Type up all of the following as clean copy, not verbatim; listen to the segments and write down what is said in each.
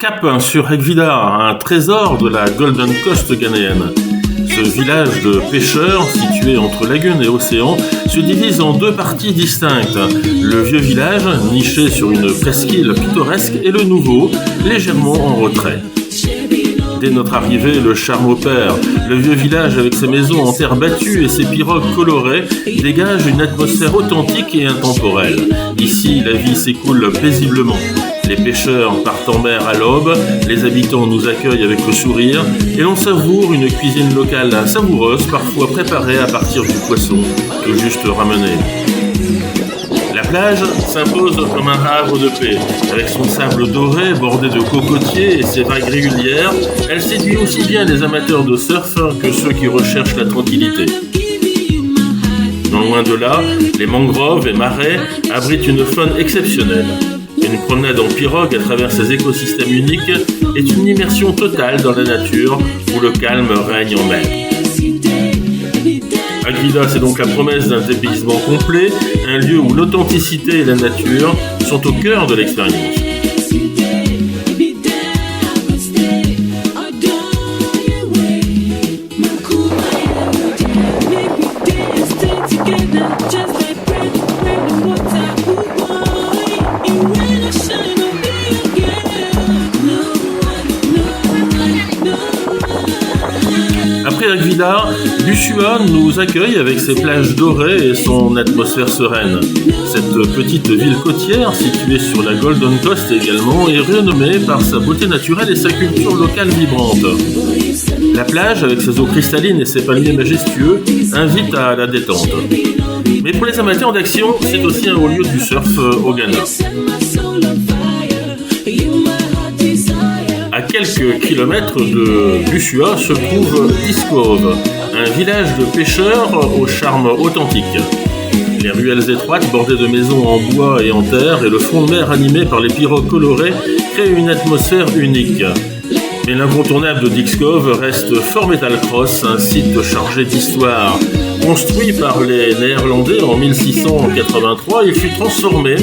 Cap sur Ekvidar, un trésor de la Golden Coast ghanéenne. Ce village de pêcheurs, situé entre lagune et océan, se divise en deux parties distinctes. Le vieux village, niché sur une presqu'île pittoresque, et le nouveau, légèrement en retrait. Dès notre arrivée, le charme opère. Le vieux village, avec ses maisons en terre battue et ses pirogues colorées, dégage une atmosphère authentique et intemporelle. Ici, la vie s'écoule paisiblement. Les pêcheurs partent en mer à l'aube, les habitants nous accueillent avec le sourire et l'on savoure une cuisine locale savoureuse, parfois préparée à partir du poisson, tout juste ramené. La plage s'impose comme un havre de paix. Avec son sable doré bordé de cocotiers et ses vagues régulières, elle séduit aussi bien les amateurs de surf que ceux qui recherchent la tranquillité. Non loin de là, les mangroves et marais abritent une faune exceptionnelle. Une promenade en pirogue à travers ces écosystèmes uniques est une immersion totale dans la nature où le calme règne en mer. Ekvidar, c'est donc la promesse d'un dépaysement complet, un lieu où l'authenticité et la nature sont au cœur de l'expérience. Après Ekvidar, Bussua nous accueille avec ses plages dorées et son atmosphère sereine. Cette petite ville côtière, située sur la Golden Coast également, est renommée par sa beauté naturelle et sa culture locale vibrante. La plage, avec ses eaux cristallines et ses palmiers majestueux, invite à la détente. Mais pour les amateurs d'action, c'est aussi un haut lieu du surf au Ghana. À quelques kilomètres de Bussua se trouve Discove, un village de pêcheurs au charme authentique. Les ruelles étroites bordées de maisons en bois et en terre et le front de mer animé par les pirogues colorées créent une atmosphère unique. Mais l'incontournable de Discove reste Fort Metal Cross, un site chargé d'histoire. Construit par les Néerlandais en 1683, il fut transformé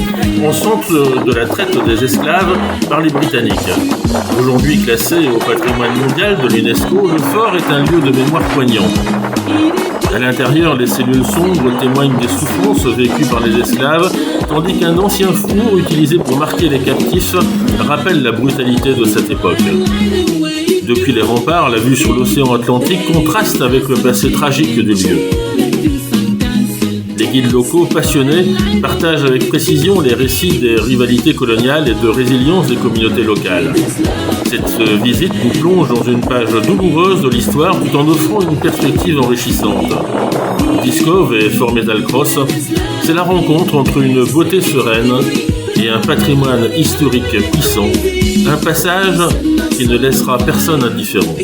en centre de la traite des esclaves par les Britanniques. Aujourd'hui classé au patrimoine mondial de l'UNESCO, le fort est un lieu de mémoire poignant. À l'intérieur, les cellules sombres témoignent des souffrances vécues par les esclaves, tandis qu'un ancien four utilisé pour marquer les captifs rappelle la brutalité de cette époque. Depuis les remparts, la vue sur l'océan Atlantique contraste avec le passé tragique du lieu. Les guides locaux passionnés partagent avec précision les récits des rivalités coloniales et de résilience des communautés locales. Cette visite nous plonge dans une page douloureuse de l'histoire tout en offrant une perspective enrichissante. Discove et Fort Metal Cross, c'est la rencontre entre une beauté sereine et un patrimoine historique puissant, un passage qui ne laissera personne indifférent.